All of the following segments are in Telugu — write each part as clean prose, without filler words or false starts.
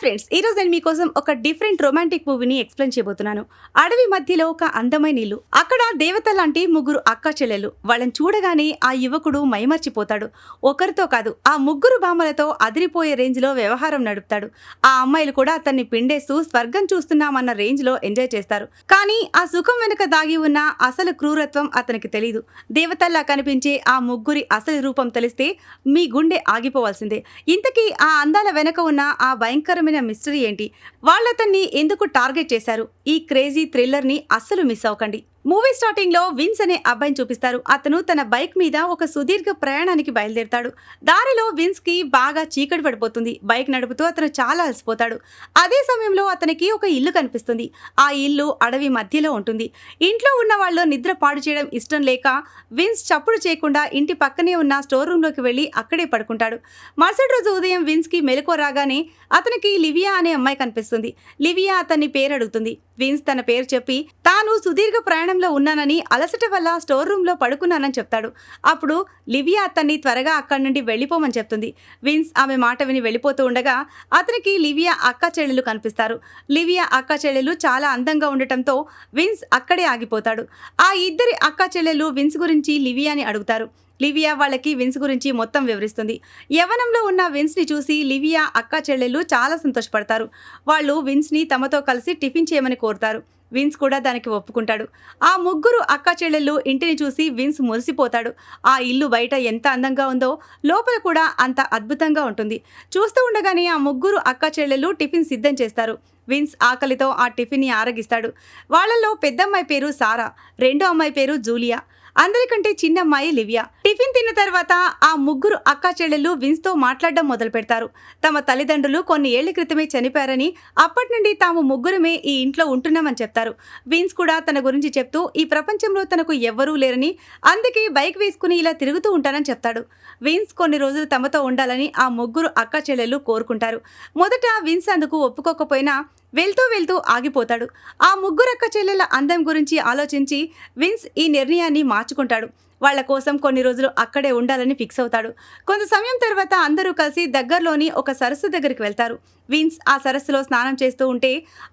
ఫ్రెండ్స్, ఈ రోజు నేను మీకోసం ఒక డిఫరెంట్ రొమాంటిక్ మూవీని ఎక్స్ప్లెయిన్ చేయబోతున్నాను. అడవి మధ్యలో ఒక అందమైన ఇల్లు. అక్కడ దేవత లాంటి ముగ్గురు అక్క చెల్లెలు. వాళ్ళని చూడగానే ఆ యువకుడు మైమర్చిపోతాడు. ఒకరితో కాదు, ఆ ముగ్గురు భామలతో అదిరిపోయే రేంజ్ లో వ్యవహారం నడుపుతాడు. ఆ అమ్మాయిలు కూడా అతన్ని పిండేస్తూ స్వర్గం చూస్తున్నామన్న రేంజ్ లో ఎంజాయ్ చేస్తారు. కానీ ఆ సుఖం వెనుక దాగి ఉన్న అసలు క్రూరత్వం అతనికి తెలీదు. దేవతల్లా కనిపించే ఆ ముగ్గురి అసలు రూపం తెలిస్తే మీ గుండె ఆగిపోవాల్సిందే. ఇంతకీ ఆ అందాల వెనక ఉన్న ఆ భయంకరమైన మిస్టరీ ఏంటి? వాళ్ళతన్ని ఎందుకు టార్గెట్ చేశారు? ఈ క్రేజీ థ్రిల్లర్ ని అస్సలు మిస్ అవ్వకండి. మూవీ స్టార్టింగ్ లో విన్స్ అనే అబ్బాయిని చూపిస్తారు. అతను తన బైక్ మీద ఒక సుదీర్ఘ ప్రయాణానికి బయలుదేరతాడు. దారిలో విన్స్ కి బాగా చీకటి పడిపోతుంది. బైక్ నడుపుతూ అతను చాలా అలసిపోతాడు. అదే సమయంలో అతనికి ఒక ఇల్లు కనిపిస్తుంది. ఆ ఇల్లు అడవి మధ్యలో ఉంటుంది. ఇంట్లో ఉన్న వాళ్ళు నిద్ర పాడు చేయడం ఇష్టం లేక విన్స్ చప్పుడు చేయకుండా ఇంటి పక్కనే ఉన్న స్టోర్ రూమ్ లోకి వెళ్లి అక్కడే పడుకుంటాడు. మరుసటి రోజు ఉదయం విన్స్ కి మెలకువ రాగానే అతనికి లివియా అనే అమ్మాయి కనిపిస్తుంది. లివియా అతన్ని పేరు అడుగుతుంది. విన్స్ తన పేరు చెప్పి తాను సుదీర్ఘ ప్రయాణంలో ఉన్నానని, అలసట వల్ల స్టోర్ రూమ్ లో పడుకున్నానని చెప్తాడు. అప్పుడు లివియా అతన్ని త్వరగా అక్కడి నుండి వెళ్లిపోమని చెప్తుంది. విన్స్ ఆమె మాట విని వెళ్ళిపోతూ ఉండగా అతనికి లివియా అక్క చెల్లెలు కనిపిస్తారు. లివియా అక్క చెల్లెలు చాలా అందంగా ఉండటంతో విన్స్ అక్కడే ఆగిపోతాడు. ఆ ఇద్దరి అక్క చెల్లెలు విన్స్ గురించి లివియాని అడుగుతారు. లివియా వాళ్ళకి విన్స్ గురించి మొత్తం వివరిస్తుంది. యవ్వనంలో ఉన్న విన్స్ ని చూసి లివియా అక్క చెల్లెలు చాలా సంతోషపడతారు. వాళ్ళు విన్స్ ని తమతో కలిసి టిఫిన్ చేయమని కోరుతారు. విన్స్ కూడా దానికి ఒప్పుకుంటాడు. ఆ ముగ్గురు అక్క చెల్లెళ్ళు ఇంటిని చూసి విన్స్ మురిసిపోతాడు. ఆ ఇల్లు బయట ఎంత అందంగా ఉందో లోపల కూడా అంత అద్భుతంగా ఉంటుంది. చూస్తూ ఉండగానే ఆ ముగ్గురు అక్క చెల్లెళ్ళు టిఫిన్ సిద్ధం చేస్తారు. విన్స్ ఆకలితో ఆ టిఫిన్ ని ఆరగిస్తాడు. వాళ్ళల్లో పెద్దమ్మాయి పేరు సారా, రెండో అమ్మాయి పేరు జూలియా, అందరికంటే చిన్నమ్మాయి లివియా. టిఫిన్ తిన్న తర్వాత ఆ ముగ్గురు అక్కా చెల్లెళ్ళు విన్స్ తో మాట్లాడడం మొదలు పెడతారు. తమ తల్లిదండ్రులు కొన్ని ఏళ్ల క్రితమే చనిపోయారని, అప్పటి నుండి తాము ముగ్గురమే ఈ ఇంట్లో ఉంటున్నామని చెప్తారు. విన్స్ కూడా తన గురించి చెప్తూ ఈ ప్రపంచంలో తనకు ఎవ్వరూ లేరని, అందుకే బైక్ వేసుకుని ఇలా తిరుగుతూ ఉంటానని చెప్తాడు. విన్స్ కొన్ని రోజులు తమతో ఉండాలని ఆ ముగ్గురు అక్కా చెల్లెళ్ళు కోరుకుంటారు. మొదట విన్స్ అందుకు ఒప్పుకోకపోయినా వెళ్తూ వెళ్తూ ఆగిపోతాడు. ఆ ముగ్గురు అక్క చెల్లెల అందం గురించి ఆలోచించి విన్స్ ఈ నిర్ణయాన్ని మార్చుకుంటాడు. వాళ్ల కోసం కొన్ని రోజులు అక్కడే ఉండాలని ఫిక్స్ అవుతాడు. కొంత సమయం తర్వాత అందరూ కలిసి దగ్గరలోని ఒక సరస్సు దగ్గరికి వెళ్తారు. విన్స్ ఆ సరస్సులో స్నానం చేస్తూ ఉంటే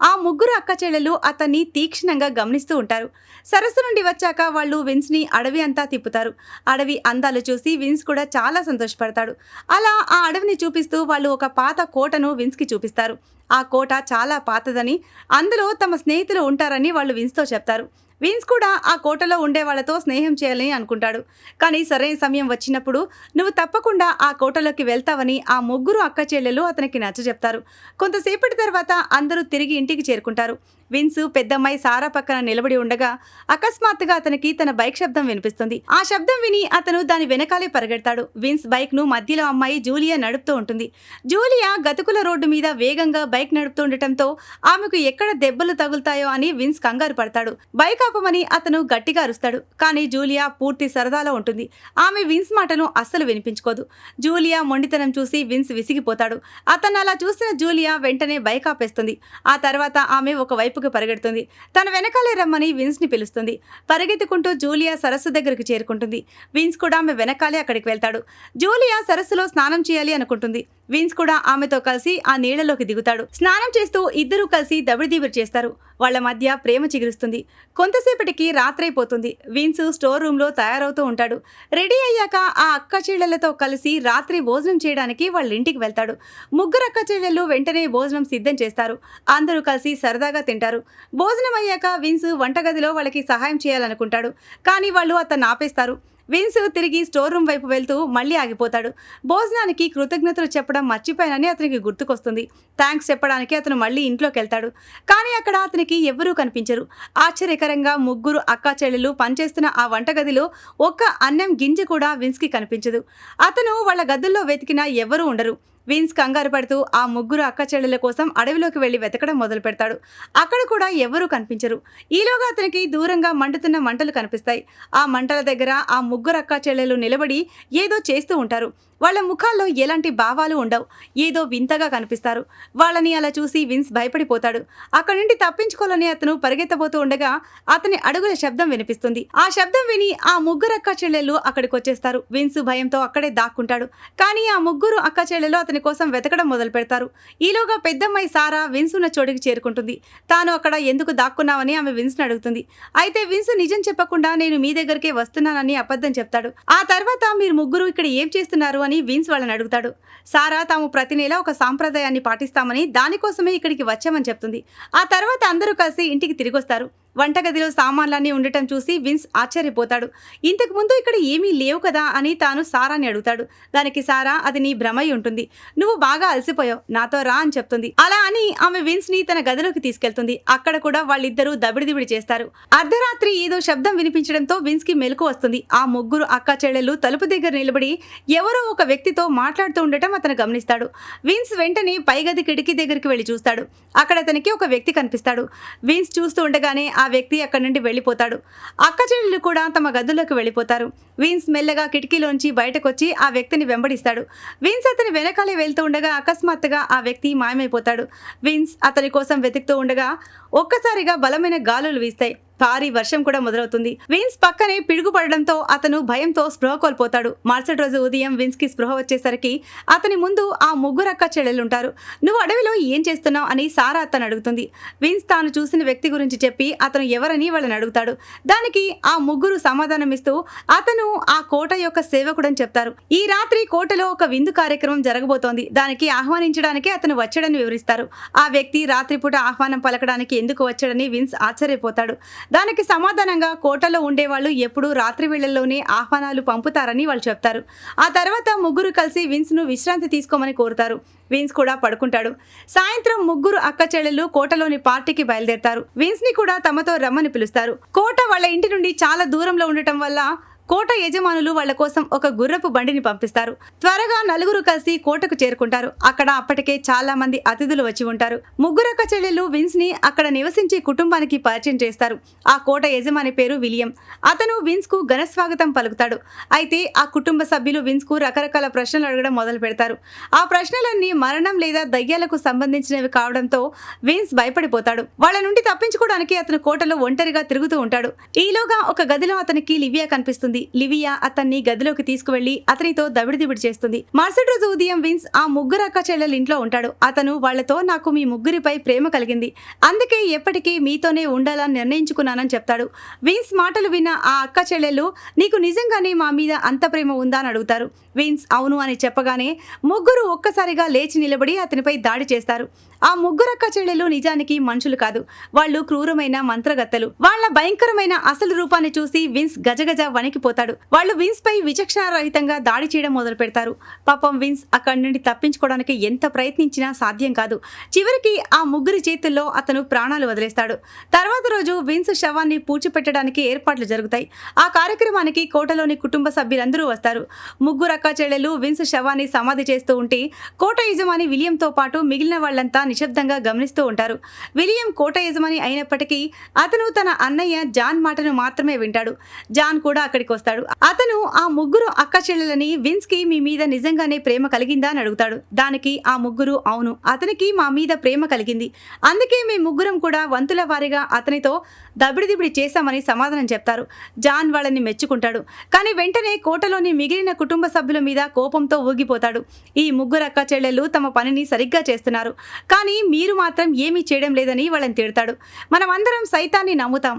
ఆ ముగ్గురు అక్క చెల్లెలు అతన్ని తీక్షణంగా గమనిస్తూ ఉంటారు. సరస్సు నుండి వచ్చాక వాళ్ళు విన్స్ ని అడవి అంతా తిప్పుతారు. అడవి అందాలు చూసి విన్స్ కూడా చాలా సంతోషపడతాడు. అలా ఆ అడవిని చూపిస్తూ వాళ్ళు ఒక పాత కోటను విన్స్ కి చూపిస్తారు. ఆ కోట చాలా పాతదని, అందులో తమ స్నేహితులు ఉంటారని వాళ్ళు విన్స్ తో చెప్తారు. విన్స్ కూడా ఆ కోటలో ఉండే వాళ్ళతో స్నేహం చేయాలని అనుకుంటాడు. కానీ సరైన సమయం వచ్చినప్పుడు నువ్వు తప్పకుండా ఆ కోటలోకి వెళ్తావని ఆ ముగ్గురు అక్క చెల్లెలు అతనికి నచ్చజెప్తారు. కొంతసేపటి తర్వాత అందరూ తిరిగి ఇంటికి చేరుకుంటారు. విన్స్ పెద్దమ్మాయి సారా పక్కన నిలబడి ఉండగా అకస్మాత్తుగా అతనికి తన బైక్ శబ్దం వినిపిస్తుంది. ఆ శబ్దం విని అతను దాని వెనకాలే పరిగెడతాడు. విన్స్ బైక్ ను మధ్యలో అమ్మాయి జూలియా నడుపుతూ ఉంటుంది. జూలియా గతుకుల రోడ్డు మీద వేగంగా బైక్ నడుపుతూ ఉండటంతో ఆమెకు ఎక్కడ దెబ్బలు తగులుతాయో అని విన్స్ కంగారు పడతాడు. బైక్ ఆపమని అతను గట్టిగా అరుస్తాడు. కానీ జూలియా పూర్తి సరదాలో ఉంటుంది. ఆమె విన్స్ మాటను అస్సలు వినిపించుకోదు. జూలియా మొండితనం చూసి విన్స్ విసిగిపోతాడు. అతను అలా చూసిన జూలియా వెంటనే బైక్ ఆపేస్తుంది. ఆ తర్వాత ఆమె ఒకవైపు పరిగెడుతుంది. తన వెనకాలే రమ్మని విన్స్ ని పిలుస్తుంది. పరిగెత్తుకుంటూ జూలియా సరస్సు దగ్గరికి చేరుకుంటుంది. విన్స్ కూడా ఆమె వెనకాలే అక్కడికి వెళ్తాడు. జూలియా సరస్సులో స్నానం చేయాలి అనుకుంటుంది. విన్స్ కూడా ఆమెతో కలిసి ఆ నీళ్లలోకి దిగుతాడు. స్నానం చేస్తూ ఇద్దరూ కలిసి దబిడిదీబిడి చేస్తారు. వాళ్ల మధ్య ప్రేమ చిగురుస్తుంది. కొంతసేపటికి రాత్రైపోతుంది. విన్స్ స్టోర్ రూమ్ లో తయారవుతూ ఉంటాడు. రెడీ అయ్యాక ఆ అక్క చెల్లెళ్లతో కలిసి రాత్రి భోజనం చేయడానికి వాళ్ళ ఇంటికి వెళ్తాడు. ముగ్గురు అక్క చెల్లెళ్ళు వెంటనే భోజనం సిద్ధం చేస్తారు. అందరూ కలిసి సరదాగా తింటారు. భోజనం అయ్యాక విన్స్ వంటగదిలో వాళ్ళకి సహాయం చేయాలనుకుంటాడు. కానీ వాళ్ళు అతన్ని ఆపేస్తారు. విన్స్ తిరిగి స్టోర్ రూమ్ వైపు వెళ్తూ మళ్ళీ ఆగిపోతాడు. భోజనానికి కృతజ్ఞతలు చెప్పడం మర్చిపోయానని అతనికి గుర్తుకొస్తుంది. థ్యాంక్స్ చెప్పడానికి అతను మళ్ళీ ఇంట్లోకి వెళ్తాడు. కానీ అక్కడ అతనికి ఎవ్వరూ కనిపించరు. ఆశ్చర్యకరంగా ముగ్గురు అక్కా చెల్లెలు పనిచేస్తున్న ఆ వంటగదిలో ఒక్క అన్నం గింజ కూడా విన్స్ కి కనిపించదు. అతను వాళ్ళ గదుల్లో వెతికినా ఎవ్వరూ ఉండరు. విన్స్ కంగారు పడుతూ ఆ ముగ్గురు అక్క చెల్లెల కోసం అడవిలోకి వెళ్లి వెతకడం మొదలు పెడతాడు. అక్కడ కూడా ఎవ్వరూ కనిపించరు. ఈలోగా అతనికి దూరంగా మండుతున్న మంటలు కనిపిస్తాయి. ఆ మంటల దగ్గర ఆ ముగ్గురు అక్క చెల్లెలు నిలబడి ఏదో చేస్తూ ఉంటారు. వాళ్ళ ముఖాల్లో ఎలాంటి భావాలు ఉండవు. ఏదో వింతగా కనిపిస్తారు. వాళ్ళని అలా చూసి విన్స్ భయపడిపోతాడు. అక్కడి నుండి తప్పించుకోవాలని అతను పరిగెత్తబోతూ ఉండగా అతని అడుగుల శబ్దం వినిపిస్తుంది. ఆ శబ్దం విని ఆ ముగ్గురు అక్క చెల్లెళ్ళు అక్కడికి వచ్చేస్తారు. విన్స్ భయంతో అక్కడే దాక్కుంటాడు. కానీ ఆ ముగ్గురు అక్క చెల్లెలు అతని కోసం వెతకడం మొదలు పెడతారు. ఈలోగా పెద్దమ్మాయి సారా విన్స్ ఉన్న చోటుకి చేరుకుంటుంది. తాను అక్కడ ఎందుకు దాక్కున్నావని ఆమె విన్స్ ని అడుగుతుంది. అయితే విన్స్ నిజం చెప్పకుండా నేను మీ దగ్గరికే వస్తున్నానని అబద్ధం చెప్తాడు. ఆ తర్వాత మీరు ముగ్గురు ఇక్కడ ఏం చేస్తున్నారు అని విన్స్ వాళ్ళని అడుగుతాడు. సారా తాము ప్రతి నెల ఒక సాంప్రదాయాన్ని పాటిస్తామని, దానికోసమే ఇక్కడికి వచ్చామని చెప్తుంది. ఆ తర్వాత అందరూ కలిసి ఇంటికి తిరిగొస్తారు. వంటగదిలో సామాన్లన్నీ ఉండటం చూసి విన్స్ ఆశ్చర్యపోతాడు. ఇంతకు ముందు ఇక్కడ ఏమీ లేవు కదా అని తాను సారాని అడుగుతాడు. దానికి సారా, అది నీ భ్రమై ఉంటుంది, నువ్వు బాగా అలసిపోయావు, నాతో రా అని చెప్తుంది. అలా అని ఆమె విన్స్ ని తన గదిలోకి తీసుకెళ్తుంది. అక్కడ కూడా వాళ్ళిద్దరూ దబిడిదిబిడి చేస్తారు. అర్ధరాత్రి ఏదో శబ్దం వినిపించడంతో విన్స్ కి మెలకు వస్తుంది. ఆ ముగ్గురు అక్క చెల్లెళ్ళు తలుపు దగ్గర నిలబడి ఎవరో ఒక వ్యక్తితో మాట్లాడుతూ ఉండటం అతను గమనిస్తాడు. విన్స్ వెంటనే పైగది కిటికీ దగ్గరికి వెళ్లి చూస్తాడు. అక్కడ అతనికి ఒక వ్యక్తి కనిపిస్తాడు. విన్స్ చూస్తూ ఉండగానే ఆ వ్యక్తి అక్కడి నుండి వెళ్ళిపోతాడు. అక్క చెల్లెళ్ళు కూడా తమ గదుల్లోకి వెళ్ళిపోతారు. విన్స్ మెల్లగా కిటికీలోంచి బయటకొచ్చి ఆ వ్యక్తిని వెంబడిస్తాడు. విన్స్ అతని వెనకాలే వెళ్తూ ఉండగా అకస్మాత్తుగా ఆ వ్యక్తి మాయమైపోతాడు. విన్స్ అతని కోసం వెతుకుతూ ఉండగా ఒక్కసారిగా బలమైన గాలులు వీస్తాయి. భారీ వర్షం కూడా మొదలవుతుంది. విన్స్ పక్కనే పిడుగు పడడంతో అతను భయంతో స్పృహ కోల్పోతాడు. మరుసటి రోజు ఉదయం విన్స్ కి స్పృహ వచ్చేసరికి అతని ముందు ఆ ముగ్గురు అక్క చెల్లెలుంటారు. నువ్వు అడవిలో ఏం చేస్తున్నావు అని సారా అతను అడుగుతుంది. విన్స్ తాను చూసిన వ్యక్తి గురించి చెప్పి అతను ఎవరని వాళ్ళని అడుగుతాడు. దానికి ఆ ముగ్గురు సమాధానమిస్తూ అతను ఆ కోట యొక్క సేవకుడని చెప్తారు. ఈ రాత్రి కోటలో ఒక విందు కార్యక్రమం జరగబోతోంది, దానికి ఆహ్వానించడానికి అతను వచ్చాడని వివరిస్తారు. ఆ వ్యక్తి రాత్రిపూట ఆహ్వానం పలకడానికి ఎందుకు వచ్చాడని విన్స్ ఆశ్చర్యపోతాడు. దానికి సమాధానంగా కోటలో ఉండేవాళ్ళు ఎప్పుడూ రాత్రి వేళల్లోనే ఆహ్వానాలు పంపుతారని వాళ్ళు చెప్తారు. ఆ తర్వాత ముగ్గురు కలిసి విన్స్ ను విశ్రాంతి తీసుకోమని కోరుతారు. విన్స్ కూడా పడుకుంటాడు. సాయంత్రం ముగ్గురు అక్క చెల్లెళ్ళు కోటలోని పార్టీకి బయలుదేరతారు. విన్స్ ని కూడా తమతో రమ్మని పిలుస్తారు. కోట వాళ్ళ ఇంటి నుండి చాలా దూరంలో ఉండటం వల్ల కోట యజమానులు వాళ్ల కోసం ఒక గుర్రపు బండిని పంపిస్తారు. త్వరగా నలుగురు కలిసి కోటకు చేరుకుంటారు. అక్కడ అప్పటికే చాలా మంది అతిథులు వచ్చి ఉంటారు. ముగ్గురక్క చెల్లెళ్ళు విన్స్ ని అక్కడ నివసించే కుటుంబానికి పరిచయం చేస్తారు. ఆ కోట యజమాని పేరు విలియం. అతను విన్స్ కు ఘనస్వాగతం పలుకుతాడు. అయితే ఆ కుటుంబ సభ్యులు విన్స్ కు రకరకాల ప్రశ్నలు అడగడం మొదలు పెడతారు. ఆ ప్రశ్నలన్నీ మరణం లేదా దయ్యాలకు సంబంధించినవి కావడంతో విన్స్ భయపడిపోతాడు. వాళ్ళ నుండి తప్పించుకోవడానికి అతను కోటలో ఒంటరిగా తిరుగుతూ ఉంటాడు. ఈలోగా ఒక గదిలో అతనికి లివియా కనిపిస్తుంది. లివియా అతన్ని గదిలోకి తీసుకువెళ్లి అతనితో దబిడిదిబిడి చేస్తుంది. మరుసటి రోజు ఉదయం విన్స్ ఆ ముగ్గురు అక్క చెల్లెలు ఇంట్లో ఉంటాడు. అతను వాళ్లతో, నాకు మీ ముగ్గురిపై ప్రేమ కలిగింది, అందుకే ఎప్పటికీ మీతోనే ఉండాలని నిర్ణయించుకున్నానని చెప్తాడు. విన్స్ మాటలు విన్న ఆ అక్క చెల్లెళ్ళు, నీకు నిజంగానే మా మీద అంత ప్రేమ ఉందా అని అడుగుతారు. విన్స్ అవును అని చెప్పగానే ముగ్గురు ఒక్కసారిగా లేచి నిలబడి అతనిపై దాడి చేస్తారు. ఆ ముగ్గురక్క చెల్లెలు నిజానికి మనుషులు కాదు, వాళ్ళు క్రూరమైన మంత్రగత్తెలు. వాళ్ళ భయంకరమైన అసలు రూపాన్ని చూసి విన్స్ గజగజ వణికిపోతాడు. వాళ్ళు విన్స్ పై విచక్షణారహితంగా దాడి చేయడం మొదలు పెడతారు. పాపం విన్స్ అక్కడి నుండి తప్పించుకోవడానికి ఎంత ప్రయత్నించినా సాధ్యం కాదు. చివరికి ఆ ముగ్గురి చేతుల్లో అతను ప్రాణాలు వదిలేస్తాడు. తర్వాత రోజు విన్స్ శవాన్ని పూడ్చిపెట్టడానికి ఏర్పాట్లు జరుగుతాయి. ఆ కార్యక్రమానికి కోటలోని కుటుంబ సభ్యులందరూ వస్తారు. ముగ్గురు అక్క చెల్లెలు విన్స్ శవాన్ని సమాధి చేస్తూ ఉంటే కోట యజమాని విలియంతో పాటు మిగిలిన వాళ్ళంతా నిశ్శబ్దంగా గమనిస్తూ ఉంటారు. విలియం కోట యజమాని అయినప్పటికీ అతను తన అన్నయ్య జాన్ మాటను మాత్రమే వింటాడు. జాన్ కూడా అక్కడికి వస్తాడు. అతను ఆ ముగ్గురు అక్క చెల్లెలని విన్స్ కి మీ మీద నిజంగానే ప్రేమ కలిగిందా అని అడుగుతాడు. దానికి ఆ ముగ్గురు అవును, అతనికి మా మీద ప్రేమ కలిగింది, అందుకే మేము ముగ్గురం కూడా వంతుల వారిగా అతనితో దబిడిదిబిడి చేశామని సమాధానం చెప్తారు. జాన్ వాళ్ళని మెచ్చుకుంటాడు. కానీ వెంటనే కోటలోని మిగిలిన కుటుంబ సభ్యుల మీద కోపంతో ఊగిపోతాడు. ఈ ముగ్గురు అక్క చెల్లెళ్ళు తమ పనిని సరిగ్గా చేస్తున్నారు, కానీ మీరు మాత్రం ఏమీ చేయడం లేదని వాళ్ళని తిడతాడు. మనమందరం సైతాన్ని నమ్ముతాం,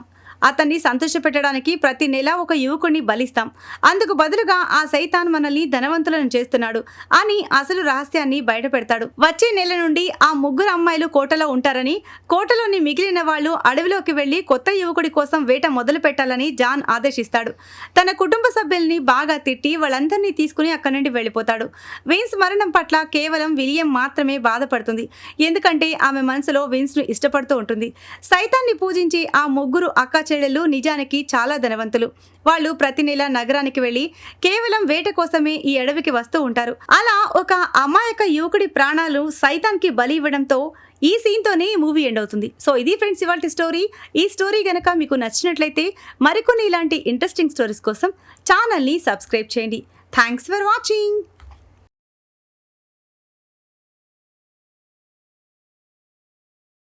అతన్ని సంతోషపెట్టడానికి ప్రతి నెల ఒక యువకుడిని బలిస్తాం, అందుకు బదులుగా ఆ సైతాన్ మనల్ని ధనవంతులను చేస్తున్నాడు అని అసలు రహస్యాన్ని బయటపెడతాడు. వచ్చే నెల నుండి ఆ ముగ్గురు అమ్మాయిలు కోటలో ఉంటారని, కోటలోని మిగిలిన వాళ్ళు అడవిలోకి వెళ్లి కొత్త యువకుడి కోసం వేట మొదలు పెట్టాలని జాన్ ఆదేశిస్తాడు. తన కుటుంబ సభ్యుల్ని బాగా తిట్టి వాళ్ళందరినీ తీసుకుని అక్కడి నుండి వెళ్ళిపోతాడు. విన్స్ మరణం పట్ల కేవలం విలియం మాత్రమే బాధపడుతుంది, ఎందుకంటే ఆమె మనసులో విన్స్ ను ఇష్టపడుతూ ఉంటుంది. సైతాన్ని పూజించి ఆ ముగ్గురు అక్క చెల్లెళ్ళు నిజానికి చాలా ధనవంతులు. వాళ్ళు ప్రతి నెల నగరానికి వెళ్లి కేవలం వేట కోసమే ఈ అడవికి వస్తూ ఉంటారు. అలా ఒక అమాయక యువకుడి ప్రాణాలు సైతాన్కి బలి ఇవ్వడంతో ఈ సీన్తోనే మూవీ ఎండ్ అవుతుంది. సో ఇది ఫ్రెండ్స్ ఇవాల్టి స్టోరీ. ఈ స్టోరీ గనక మీకు నచ్చినట్లయితే మరికొన్ని ఇలాంటి ఇంట్రెస్టింగ్ స్టోరీస్ కోసం ఛానల్ని సబ్స్క్రైబ్ చేయండి. Thanks for watching.